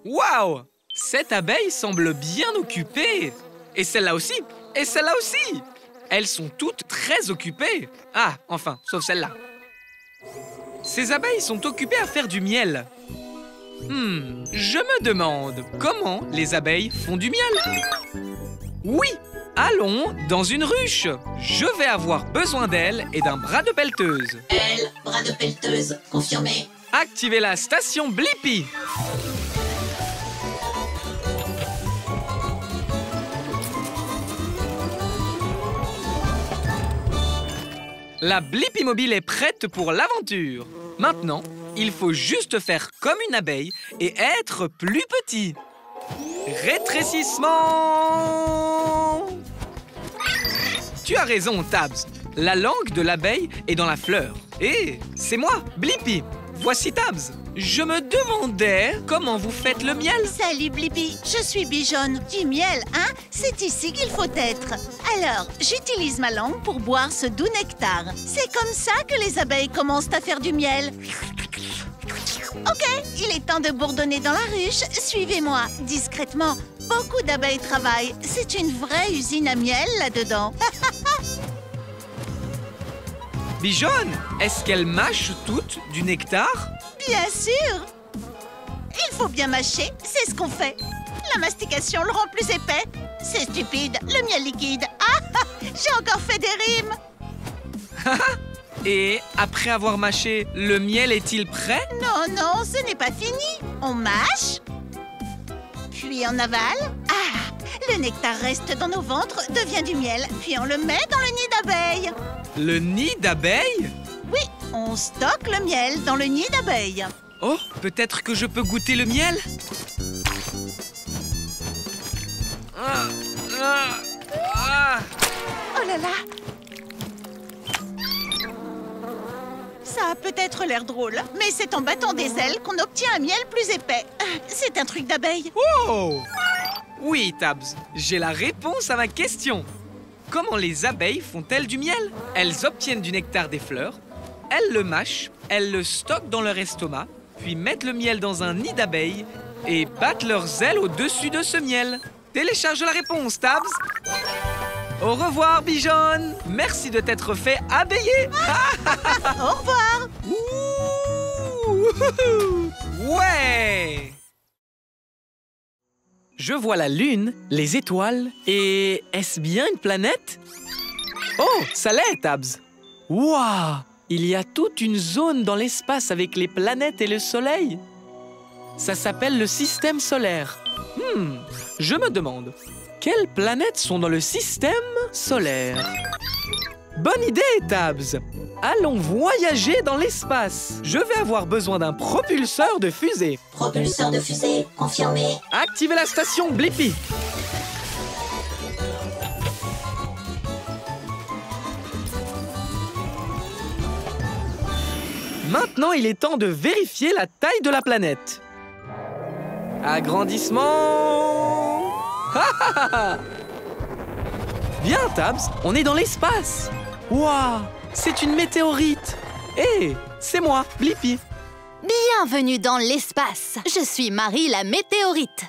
Waouh! Cette abeille semble bien occupée. Et celle-là aussi. Et celle-là aussi. Elles sont toutes très occupées. Ah, enfin, sauf celle-là. Ces abeilles sont occupées à faire du miel. Je me demande comment les abeilles font du miel. Oui, allons dans une ruche. Je vais avoir besoin d'elle et d'un bras de pelleteuse. Elle, bras de pelleteuse, confirmé. Activez la station Blippi. La Blippi mobile est prête pour l'aventure. Maintenant, il faut juste faire comme une abeille et être plus petit. Rétrécissement! Tu as raison, Tabs. La langue de l'abeille est dans la fleur. Et c'est moi, Blippi. Voici Tabs. Je me demandais comment vous faites le miel. Salut Blippi, je suis Bijonne. Du miel, hein? C'est ici qu'il faut être. Alors, j'utilise ma langue pour boire ce doux nectar. C'est comme ça que les abeilles commencent à faire du miel. Ok, il est temps de bourdonner dans la ruche. Suivez-moi, discrètement. Beaucoup d'abeilles travaillent. C'est une vraie usine à miel là-dedans. Bijonne, est-ce qu'elles mâchent toutes du nectar? Bien sûr! Il faut bien mâcher, c'est ce qu'on fait. La mastication le rend plus épais. C'est stupide, le miel liquide. Ah! J'ai encore fait des rimes! Et après avoir mâché, le miel est-il prêt? Non, non, ce n'est pas fini. On mâche, puis on avale. Ah! Le nectar reste dans nos ventres, devient du miel, puis on le met dans le nid d'abeilles. Le nid d'abeilles? Oui, on stocke le miel dans le nid d'abeilles. Oh, peut-être que je peux goûter le miel? Oh là là! Ça a peut-être l'air drôle, mais c'est en battant des ailes qu'on obtient un miel plus épais. C'est un truc d'abeille. Oh! Oui, Tabs, j'ai la réponse à ma question. Comment les abeilles font-elles du miel? Elles obtiennent du nectar des fleurs, elles le mâchent, elles le stockent dans leur estomac, puis mettent le miel dans un nid d'abeilles et battent leurs ailes au-dessus de ce miel. Télécharge la réponse, Tabs. Au revoir, Bijonne. Merci de t'être fait abeiller. Au revoir. Ouh! Ouais! Je vois la lune, les étoiles et... Est-ce bien une planète? Oh, ça l'est, Tabs. Waouh! Il y a toute une zone dans l'espace avec les planètes et le soleil. Ça s'appelle le système solaire. Je me demande, quelles planètes sont dans le système solaire? Bonne idée, Tabs! Allons voyager dans l'espace. Je vais avoir besoin d'un propulseur de fusée. Propulseur de fusée, confirmé. Activez la station Blippi. Maintenant, il est temps de vérifier la taille de la planète. Agrandissement. Bien, Tabs, on est dans l'espace. Waouh, c'est une météorite. Hé, c'est moi, Blippi. Bienvenue dans l'espace. Je suis Marie la météorite.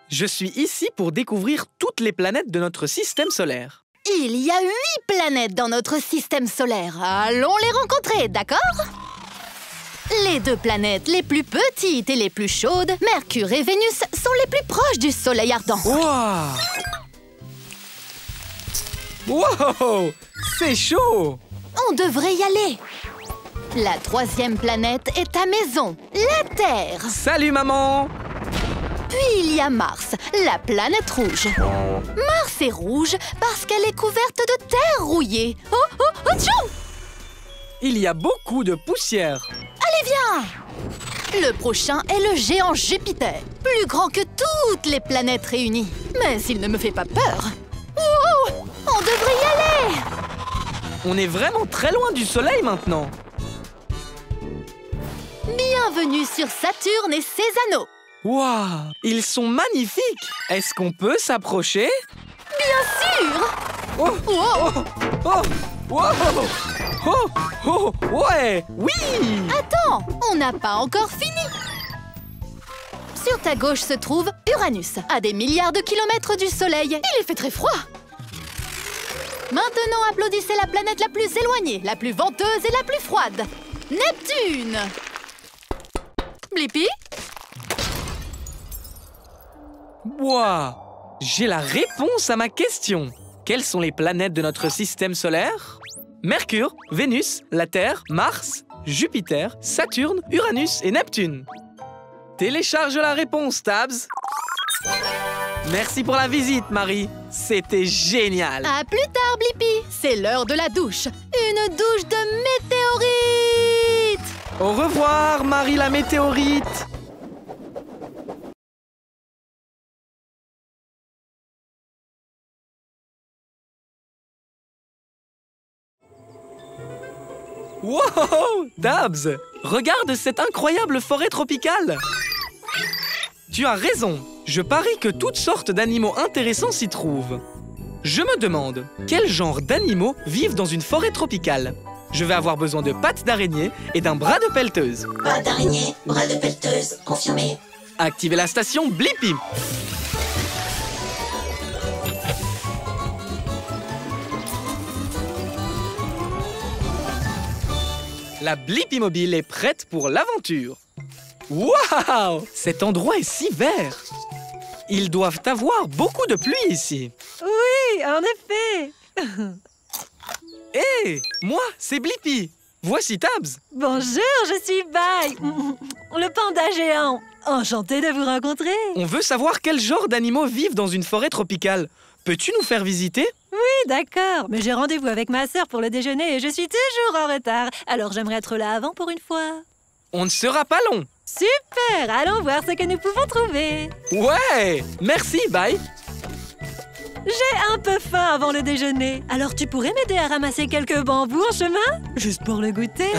Je suis ici pour découvrir toutes les planètes de notre système solaire. Il y a 8 planètes dans notre système solaire. Allons les rencontrer, d'accord? Les 2 planètes les plus petites et les plus chaudes, Mercure et Vénus, sont les plus proches du soleil ardent. Waouh! Wow! C'est chaud! On devrait y aller. La 3e planète est ta maison, la Terre. Salut, maman! Puis il y a Mars, la planète rouge. Mars est rouge parce qu'elle est couverte de terre rouillée. Oh, oh, oh, tchou! Il y a beaucoup de poussière. Allez, viens! Le prochain est le géant Jupiter, plus grand que toutes les planètes réunies. Mais s'il ne me fait pas peur... Wow! On devrait y aller! On est vraiment très loin du soleil maintenant. Bienvenue sur Saturne et ses anneaux. Waouh, ils sont magnifiques. Est-ce qu'on peut s'approcher? Bien sûr. Oh, Wow. oh, oh, oh, oh, ouais, oui. Attends, on n'a pas encore fini. Sur ta gauche se trouve Uranus, à des milliards de kilomètres du Soleil. Il fait très froid. Maintenant, applaudissez la planète la plus éloignée, la plus venteuse et la plus froide. Neptune. Blippi? Waouh, j'ai la réponse à ma question. Quelles sont les planètes de notre système solaire? Mercure, Vénus, la Terre, Mars, Jupiter, Saturne, Uranus et Neptune. Télécharge la réponse, Tabs. Merci pour la visite, Marie. C'était génial. À plus tard, Blippi. C'est l'heure de la douche. Une douche de météorites. Au revoir, Marie la météorite. Wow, Tabs, regarde cette incroyable forêt tropicale. Tu as raison, je parie que toutes sortes d'animaux intéressants s'y trouvent. Je me demande, quel genre d'animaux vivent dans une forêt tropicale? Je vais avoir besoin de pattes d'araignée et d'un bras de pelleteuse. Pas d'araignée, bras de pelleteuse, confirmé. Activez la station Blippi. La Blippi Mobile est prête pour l'aventure. Waouh! Cet endroit est si vert. Ils doivent avoir beaucoup de pluie ici. Oui, en effet. Hé, moi, c'est Blippi. Voici Tabs. Bonjour, je suis Bai, le panda géant. Enchantée de vous rencontrer. On veut savoir quel genre d'animaux vivent dans une forêt tropicale. Peux-tu nous faire visiter? Oui, d'accord, mais j'ai rendez-vous avec ma sœur pour le déjeuner et je suis toujours en retard. Alors j'aimerais être là avant pour une fois. On ne sera pas long. Super, allons voir ce que nous pouvons trouver. Ouais, merci, bye. J'ai un peu faim avant le déjeuner. Alors tu pourrais m'aider à ramasser quelques bambous en chemin? Juste pour le goûter.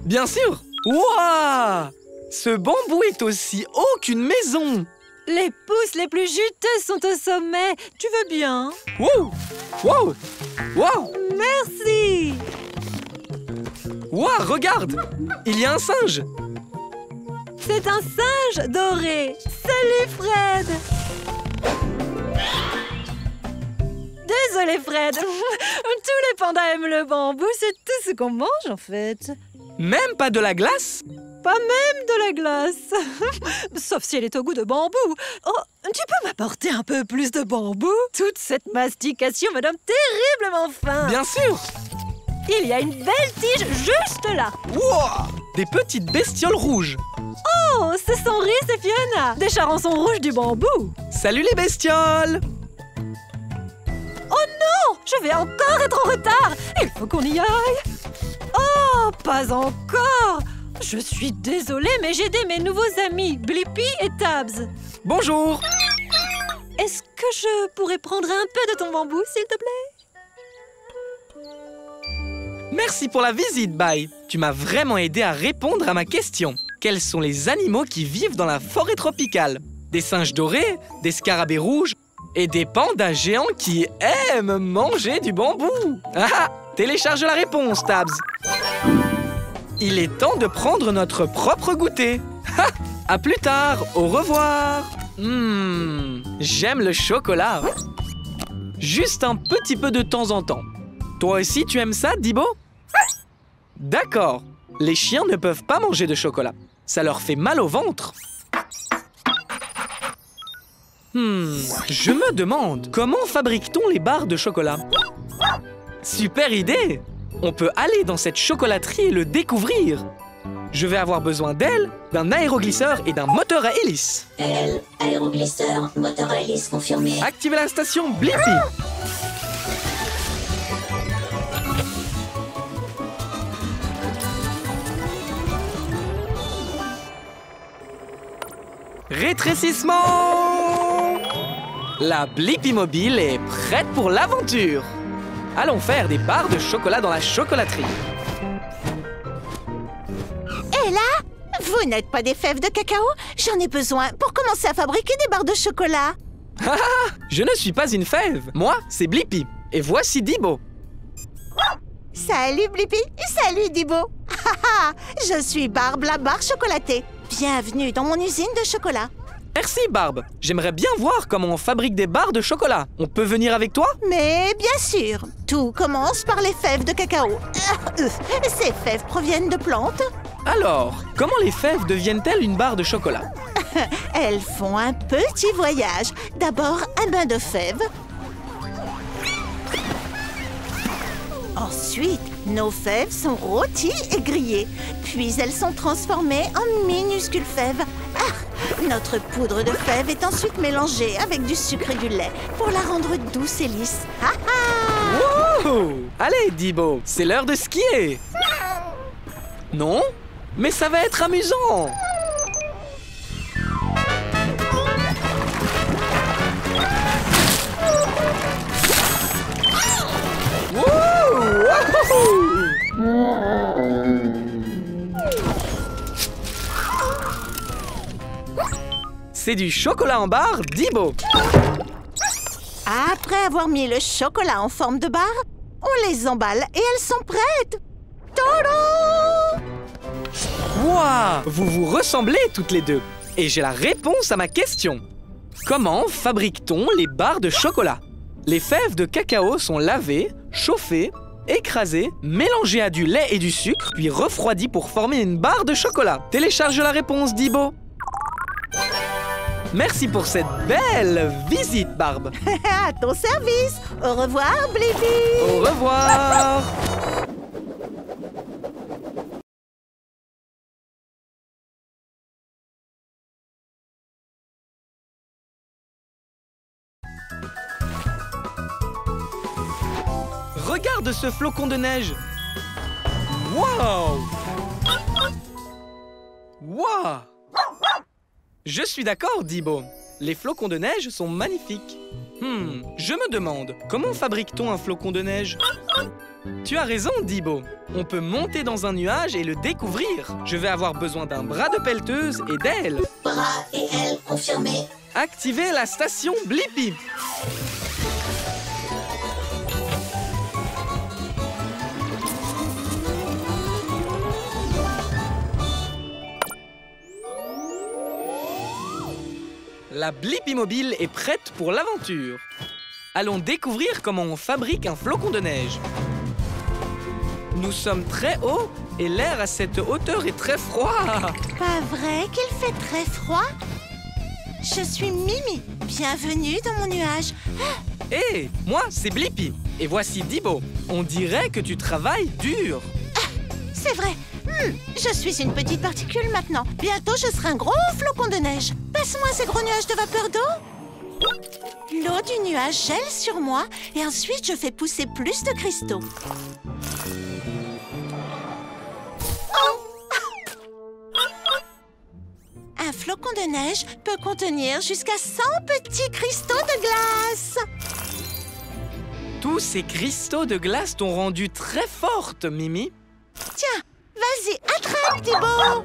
Bien sûr. Waouh! Ce bambou est aussi haut qu'une maison. Les pousses les plus juteuses sont au sommet. Tu veux bien? Wow! Wow! Wow! Merci. Wow, regarde! Il y a un singe. C'est un singe doré. Salut Fred. Désolé Fred. Tous les pandas aiment le bambou. C'est tout ce qu'on mange en fait. Même pas de la glace? Pas même de la glace. Sauf si elle est au goût de bambou. Oh, tu peux m'apporter un peu plus de bambou? Toute cette mastication me donne terriblement faim. Bien sûr! Il y a une belle tige juste là. Wow! Des petites bestioles rouges. Oh, ce sont Rhys et Fiona, des charançons rouges du bambou. Salut les bestioles! Oh non! Je vais encore être en retard. Il faut qu'on y aille. Oh, pas encore. Je suis désolée, mais j'ai aidé mes nouveaux amis, Blippi et Tabs. Bonjour! Est-ce que je pourrais prendre un peu de ton bambou, s'il te plaît? Merci pour la visite, Bye. Tu m'as vraiment aidé à répondre à ma question. Quels sont les animaux qui vivent dans la forêt tropicale? Des singes dorés, des scarabées rouges et des pandas géants qui aiment manger du bambou. Ah! Télécharge la réponse, Tabs. Il est temps de prendre notre propre goûter. Ha! À plus tard, au revoir. J'aime le chocolat. Juste un petit peu de temps en temps. Toi aussi, tu aimes ça, Dibo? D'accord. Les chiens ne peuvent pas manger de chocolat. Ça leur fait mal au ventre. Je me demande, comment fabrique-t-on les barres de chocolat? Super idée! On peut aller dans cette chocolaterie et le découvrir. Je vais avoir besoin d'ailes, d'un aéroglisseur et d'un moteur à hélice. Aile, aéroglisseur, moteur à hélice confirmé. Activez la station Blippi. Rétrécissement! La Blippi Mobile est prête pour l'aventure. Allons faire des barres de chocolat dans la chocolaterie. Et là, Vous n'êtes pas des fèves de cacao? J'en ai besoin pour commencer à fabriquer des barres de chocolat. Je ne suis pas une fève. Moi, c'est Blippi. Et voici Dibo. Salut Blippi, salut Dibo. Je suis Barbe, la barre chocolatée. Bienvenue dans mon usine de chocolat. Merci, Barbe. J'aimerais bien voir comment on fabrique des barres de chocolat. On peut venir avec toi? Mais bien sûr, tout commence par les fèves de cacao. Ces fèves proviennent de plantes. Alors, comment les fèves deviennent-elles une barre de chocolat? Elles font un petit voyage. D'abord, un bain de fèves. Ensuite, nos fèves sont rôties et grillées. Puis elles sont transformées en minuscules fèves. Notre poudre de fèves est ensuite mélangée avec du sucre et du lait pour la rendre douce et lisse. Wow! Allez, Dibo, c'est l'heure de skier. Non? Mais ça va être amusant. C'est du chocolat en barre, Dibo. Après avoir mis le chocolat en forme de barre, on les emballe et elles sont prêtes. Tadam! Wouah! Vous vous ressemblez toutes les deux. Et j'ai la réponse à ma question. Comment fabrique-t-on les barres de chocolat? Les fèves de cacao sont lavées, chauffées, écrasées, mélangées à du lait et du sucre, puis refroidies pour former une barre de chocolat. Télécharge la réponse, Dibo. Merci pour cette belle visite, Barbe. À ton service. Au revoir, Blippi. Au revoir. Regarde ce flocon de neige. Wow! Wow! Je suis d'accord, Dibo. Les flocons de neige sont magnifiques. Je me demande, comment fabrique-t-on un flocon de neige? Tu as raison, Dibo. On peut monter dans un nuage et le découvrir. Je vais avoir besoin d'un bras de pelleteuse et d'ailes. Bras et ailes confirmés. Activez la station Blippi. La Blippi Mobile est prête pour l'aventure. Allons découvrir comment on fabrique un flocon de neige. Nous sommes très hauts et l'air à cette hauteur est très froid. Pas vrai qu'il fait très froid? Je suis Mimi. Bienvenue dans mon nuage. Hé, moi, c'est Blippi. Et voici Dibo. On dirait que tu travailles dur. C'est vrai. Je suis une petite particule maintenant. Bientôt, je serai un gros flocon de neige. Passe-moi ces gros nuages de vapeur d'eau. L'eau du nuage gèle sur moi et ensuite, je fais pousser plus de cristaux. Un flocon de neige peut contenir jusqu'à 100 petits cristaux de glace. Tous ces cristaux de glace t'ont rendu très forte, Mimi. Tiens, vas-y, attrape, Dibo.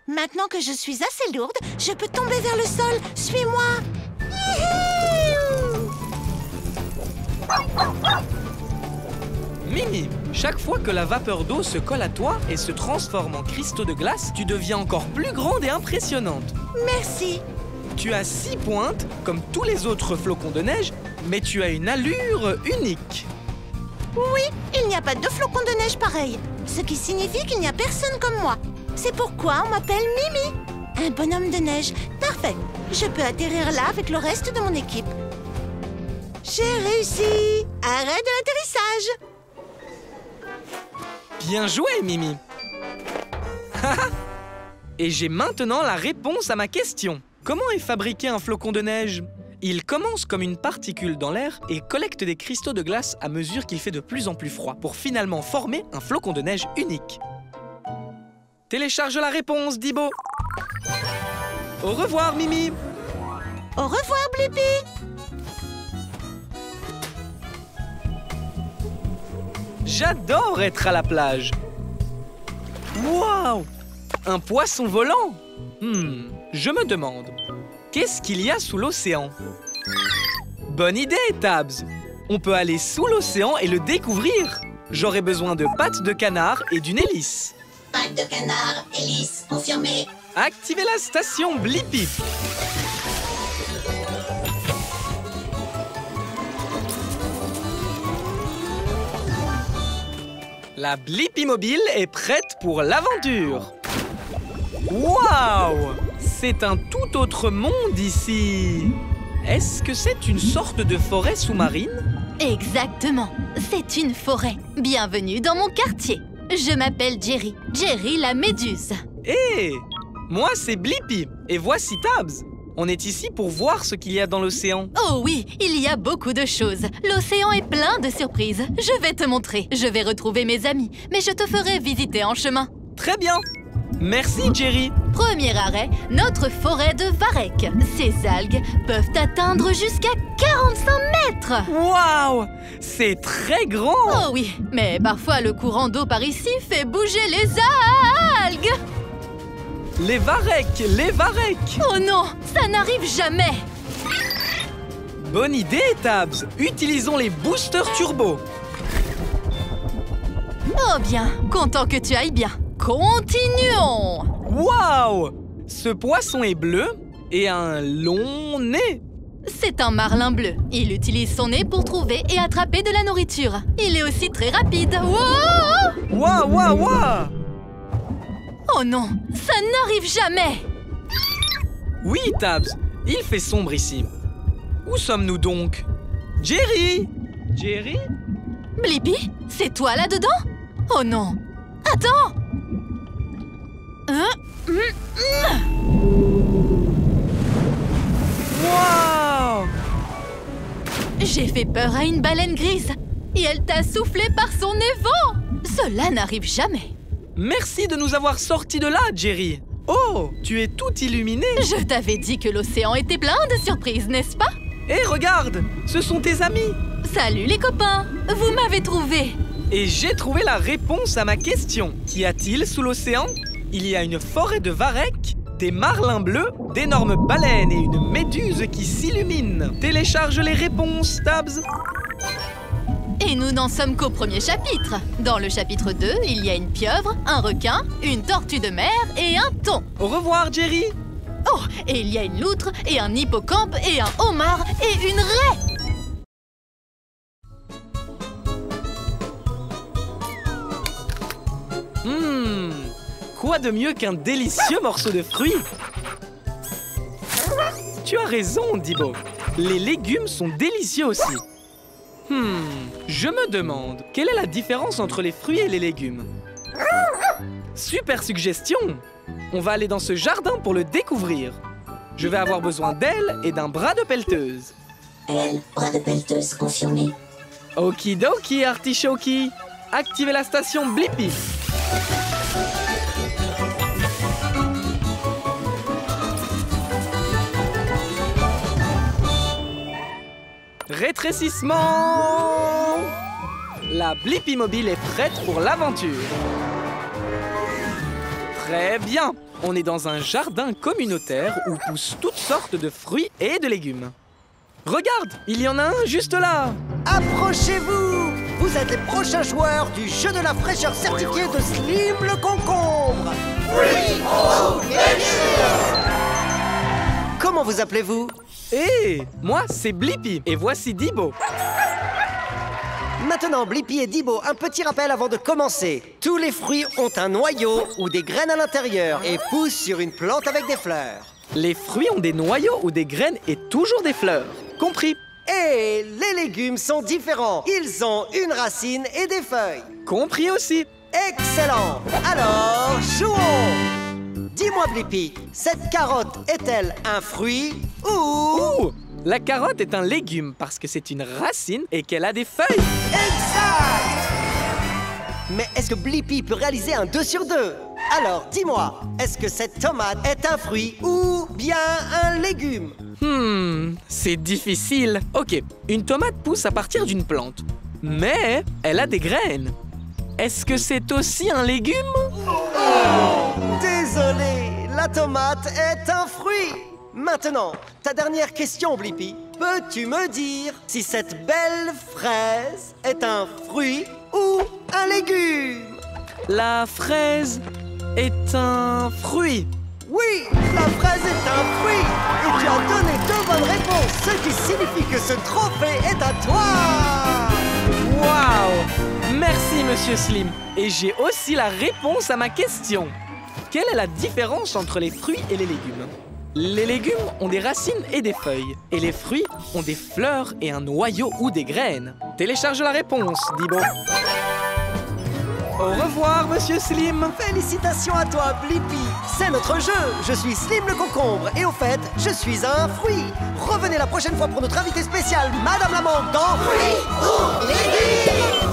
Maintenant que je suis assez lourde, je peux tomber vers le sol. Suis-moi. Mimi, chaque fois que la vapeur d'eau se colle à toi et se transforme en cristaux de glace, tu deviens encore plus grande et impressionnante. Merci. Tu as 6 pointes, comme tous les autres flocons de neige, mais tu as une allure unique. Oui, il n'y a pas de flocons de neige pareil, ce qui signifie qu'il n'y a personne comme moi. C'est pourquoi on m'appelle Mimi, un bonhomme de neige. Parfait, je peux atterrir là avec le reste de mon équipe. J'ai réussi. Arrêt de l'atterrissage. Bien joué, Mimi. Et j'ai maintenant la réponse à ma question. Comment est fabriqué un flocon de neige? Il commence comme une particule dans l'air et collecte des cristaux de glace à mesure qu'il fait de plus en plus froid pour finalement former un flocon de neige unique. Télécharge la réponse, Dibo. Au revoir, Mimi. Au revoir, Blippi. J'adore être à la plage. Waouh! Un poisson volant! Je me demande, qu'est-ce qu'il y a sous l'océan? Bonne idée, Tabs! On peut aller sous l'océan et le découvrir. J'aurai besoin de pattes de canard et d'une hélice. Pattes de canard, hélice, confirmé. Activez la station Blippi. La Blippi mobile est prête pour l'aventure. Waouh! C'est un tout autre monde ici. Est-ce que c'est une sorte de forêt sous-marine? Exactement, c'est une forêt. Bienvenue dans mon quartier. Je m'appelle Jerry, Jerry la méduse. Hé! Moi, c'est Blippi, et voici Tabs. On est ici pour voir ce qu'il y a dans l'océan. Oh oui, il y a beaucoup de choses. L'océan est plein de surprises. Je vais te montrer. Je vais retrouver mes amis, mais je te ferai visiter en chemin. Très bien. Merci, Jerry. Premier arrêt, notre forêt de varech. Ces algues peuvent atteindre jusqu'à 45 mètres. Waouh! C'est très grand. Oh oui, mais parfois le courant d'eau par ici fait bouger les algues. Les varech, les varech. Oh non, ça n'arrive jamais. Bonne idée, Tabs. Utilisons les boosters turbo. Oh bien, content que tu ailles bien. Continuons. Waouh! Ce poisson est bleu et a un long nez. C'est un marlin bleu. Il utilise son nez pour trouver et attraper de la nourriture. Il est aussi très rapide. Wow! Waouh, waouh, waouh! Oh non, ça n'arrive jamais. Oui, Tabs, il fait sombre ici. Où sommes-nous donc? Jerry! Jerry? Blippi, c'est toi là-dedans? Oh non! Attends! Waouh! J'ai fait peur à une baleine grise et elle t'a soufflé par son évent. Cela n'arrive jamais. Merci de nous avoir sortis de là, Jerry. Oh, tu es tout illuminé. Je t'avais dit que l'océan était plein de surprises, n'est-ce pas? Hé, regarde, ce sont tes amis. Salut les copains, vous m'avez trouvé. Et j'ai trouvé la réponse à ma question. Qu'y a-t-il sous l'océan? Il y a une forêt de varech, des marlins bleus, d'énormes baleines et une méduse qui s'illumine. Télécharge les réponses, Tabs. Et nous n'en sommes qu'au premier chapitre. Dans le chapitre 2, il y a une pieuvre, un requin, une tortue de mer et un thon. Au revoir, Jerry. Oh, et il y a une loutre et un hippocampe et un homard et une raie. Quoi de mieux qu'un délicieux morceau de fruits? Tu as raison, Dibo. Les légumes sont délicieux aussi. Je me demande, quelle est la différence entre les fruits et les légumes? Super suggestion! On va aller dans ce jardin pour le découvrir. Je vais avoir besoin d'ailes et d'un bras de pelleteuse. Elle, bras de pelleteuse confirmé. Okidoki, artichoki. Activez la station Blippi. Rétrécissement! La Blippi mobile est prête pour l'aventure. Très bien. On est dans un jardin communautaire où poussent toutes sortes de fruits et de légumes. Regarde, il y en a un juste là. Approchez-vous! Vous êtes les prochains joueurs du jeu de la fraîcheur certifié de Slim le concombre. Comment vous appelez-vous? Moi, c'est Blippi et voici Dibo. Maintenant, Blippi et Dibo, un petit rappel avant de commencer. Tous les fruits ont un noyau ou des graines à l'intérieur et poussent sur une plante avec des fleurs. Les fruits ont des noyaux ou des graines et toujours des fleurs. Compris? Et les légumes sont différents. Ils ont une racine et des feuilles. Compris aussi. Excellent! Alors, jouons! Dis-moi, Blippi, cette carotte est-elle un fruit ou... La carotte est un légume parce que c'est une racine et qu'elle a des feuilles. Exact! Mais est-ce que Blippi peut réaliser un 2 sur 2? Alors, dis-moi, est-ce que cette tomate est un fruit ou bien un légume? C'est difficile. Ok, une tomate pousse à partir d'une plante. Mais elle a des graines. est-ce que c'est aussi un légume? Désolé, la tomate est un fruit. Maintenant, ta dernière question, Blippi. Peux-tu me dire si cette belle fraise est un fruit ou un légume? La fraise est un fruit. Oui, la fraise est un fruit. Et tu as donné 2 bonnes réponses, ce qui signifie que ce trophée est à toi. Waouh! Merci, Monsieur Slim. Et j'ai aussi la réponse à ma question. Quelle est la différence entre les fruits et les légumes? Les légumes ont des racines et des feuilles. Et les fruits ont des fleurs et un noyau ou des graines. Télécharge la réponse, Dibo. Au revoir, Monsieur Slim. Félicitations à toi, Blippi. C'est notre jeu. Je suis Slim le concombre. Et au fait, je suis un fruit. Revenez la prochaine fois pour notre invité spécial, Madame la Mangue dans Fruits ou Légumes.